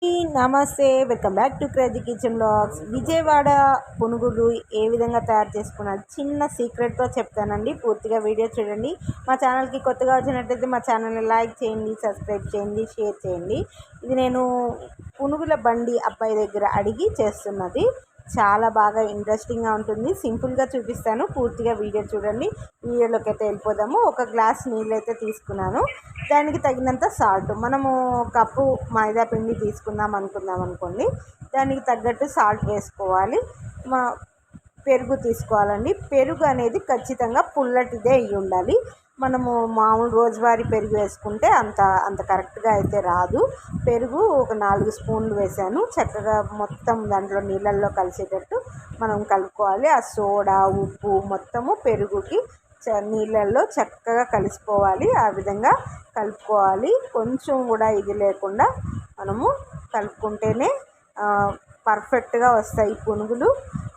నమస్తే, welcome back to crazy kitchen blogs. Vijayawada పునుగులు ఏ విధంగా తయారు చేసుకున్నారు చిన్న సీక్రెట్తో చెప్తానండి. పూర్తిగా వీడియో చూడండి. మా ఛానల్కి కొత్తగా వచ్చినట్టయితే మా ఛానల్ని లైక్ చేయండి, సబ్స్క్రైబ్ చేయండి, షేర్ చేయండి. ఇది నేను పునుగుల బండి అబ్బాయి దగ్గర అడిగి చేస్తున్నది. చాలా బాగా ఇంట్రెస్టింగ్గా ఉంటుంది. సింపుల్గా చూపిస్తాను, పూర్తిగా వీడియో చూడండి. వీడియోలోకి అయితే వెళ్ళిపోదాము. ఒక గ్లాస్ నీళ్ళు అయితే తీసుకున్నాను. దానికి తగినంత సాల్ట్, మనము కప్పు మైదా పిండి తీసుకుందాం అనుకోండి, దానికి తగ్గట్టు సాల్ట్ వేసుకోవాలి. పెరుగు తీసుకోవాలండి. పెరుగు అనేది ఖచ్చితంగా పుల్లటిదే అయ్యి ఉండాలి. మనము మామూలు రోజువారీ పెరుగు వేసుకుంటే అంత కరెక్ట్గా అయితే రాదు. పెరుగు ఒక 4 స్పూన్లు వేసాను. చక్కగా మొత్తం దాంట్లో నీళ్ళల్లో కలిసేటట్టు మనం కలుపుకోవాలి. ఆ సోడా, ఉప్పు మొత్తము పెరుగుకి నీళ్ళల్లో చక్కగా కలిసిపోవాలి. ఆ విధంగా కలుపుకోవాలి. కొంచెం కూడా ఇది లేకుండా మనము కలుపుకుంటేనే పర్ఫెక్ట్గా వస్తాయి పునుగులు.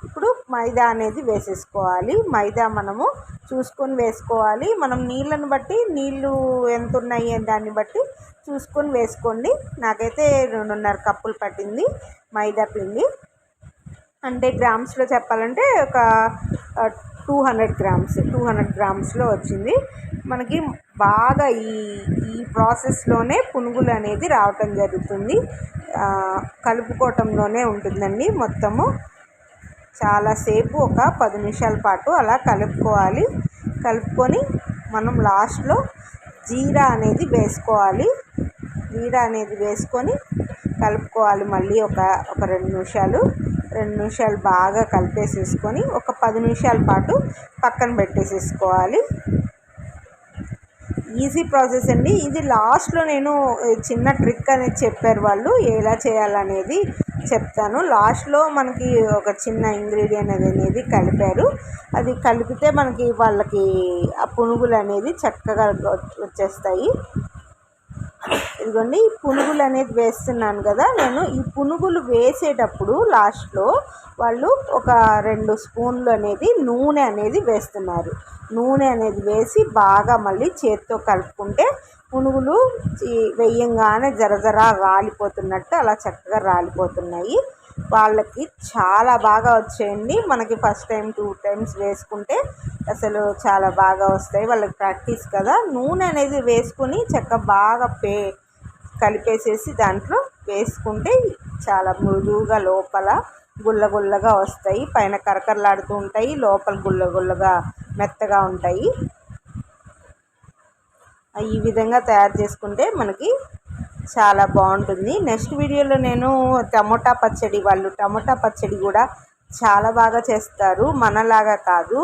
ఇప్పుడు మైదా అనేది వేసేసుకోవాలి. మైదా మనము చూసుకొని వేసుకోవాలి. మనం నీళ్ళను బట్టి, నీళ్ళు ఎంత ఉన్నాయి దాన్ని బట్టి చూసుకొని వేసుకోండి. నాకైతే 2.5 కప్పులు పట్టింది మైదా పిండి. అంటే గ్రామ్స్లో చెప్పాలంటే ఒక 200 గ్రామ్స్లో వచ్చింది మనకి. బాగా ఈ ప్రాసెస్లోనే పునుగులు అనేది రావటం జరుగుతుంది. కలుపుకోవటంలోనే ఉంటుందండి మొత్తము. చాలాసేపు ఒక 10 నిమిషాల పాటు అలా కలుపుకోవాలి. కలుపుకొని మనం లాస్ట్లో జీరా అనేది వేసుకోవాలి. జీరా అనేది వేసుకొని కలుపుకోవాలి. మళ్ళీ ఒక 2 నిమిషాలు బాగా కలిపేసేసుకొని ఒక 10 నిమిషాల పాటు పక్కన పెట్టేసేసుకోవాలి. ఈజీ ప్రాసెస్ అండి ఇది. లాస్ట్లో నేను చిన్న ట్రిక్ అనేది చెప్పారు వాళ్ళు, ఎలా చేయాలనేది చెప్తాను. లాస్ట్లో మనకి ఒక చిన్న ఇంగ్రీడియంట్ అనేది కలిపారు. అది కలిపితే మనకి వాళ్ళకి ఆ పునుగులు అనేది చక్కగా వచ్చేస్తాయి. ఇదిగోండి, పునుగులు అనేది వేస్తున్నాను కదా నేను. ఈ పునుగులు వేసేటప్పుడు లాస్ట్లో వాళ్ళు ఒక 2 స్పూన్లు అనేది నూనె అనేది వేస్తున్నారు. నూనె అనేది వేసి బాగా మళ్ళీ చేత్తో కలుపుకుంటే పునుగులు వేయంగానే జరజరా రాలిపోతున్నట్టు అలా చక్కగా రాలిపోతున్నాయి. వాళ్ళకి చాలా బాగా వచ్చాయండి. మనకి ఫస్ట్ టైం 2 టైమ్స్ వేసుకుంటే అసలు చాలా బాగా వస్తాయి. వాళ్ళకి ప్రాక్టీస్ కదా. నూనె అనేది వేసుకొని చక్కగా బాగా కలిపేసేసి దాంట్లో వేసుకుంటే చాలా మృదువుగా లోపల గుల్లగా వస్తాయి. పైన కరకరలాడుతూ ఉంటాయి, లోపల గుల్లగా మెత్తగా ఉంటాయి. ఈ విధంగా తయారు చేసుకుంటే మనకి చాలా బాగుంటుంది. నెక్స్ట్ వీడియోలో నేను టమోటా పచ్చడి కూడా చాలా బాగా చేస్తారు. మనలాగా కాదు,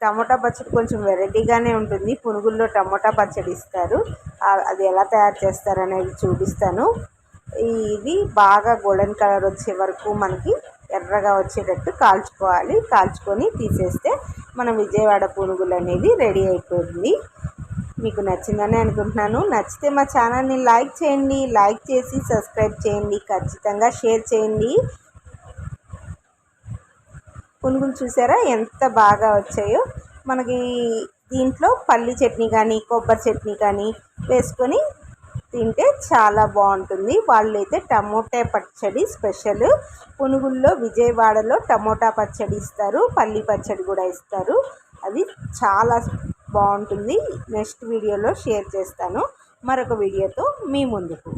టమోటా పచ్చడి కొంచెం వెరైటీగానే ఉంటుంది. పునుగుల్లో టమోటా పచ్చడి ఇస్తారు. అది ఎలా తయారు చేస్తారనేది చూపిస్తాను. ఇది బాగా గోల్డెన్ కలర్ వచ్చే వరకు మనకి ఎర్రగా వచ్చేటట్టు కాల్చుకోవాలి. కాల్చుకొని తీసేస్తే మన విజయవాడ పునుగులు అనేది రెడీ అయిపోతుంది. మీకు నచ్చిందని అనుకుంటున్నాను. నచ్చితే మా ఛానల్ని లైక్ చేయండి. లైక్ చేసి సబ్స్క్రైబ్ చేయండి. ఖచ్చితంగా షేర్ చేయండి. పునుగులు చూసారా ఎంత బాగా వచ్చాయో. మనకి దీంట్లో పల్లి చట్నీ కానీ, కొబ్బరి చట్నీ కానీ వేసుకొని తింటే చాలా బాగుంటుంది. వాళ్ళైతే టమోటా పచ్చడి స్పెషల్. పునుగుల్లో విజయవాడలో టమోటా పచ్చడి ఇస్తారు, పల్లి పచ్చడి కూడా ఇస్తారు. అది చాలా బాగుంటుంది. నెక్స్ట్ వీడియోలో షేర్ చేస్తాను మరొక వీడియోతో మీ ముందుకు.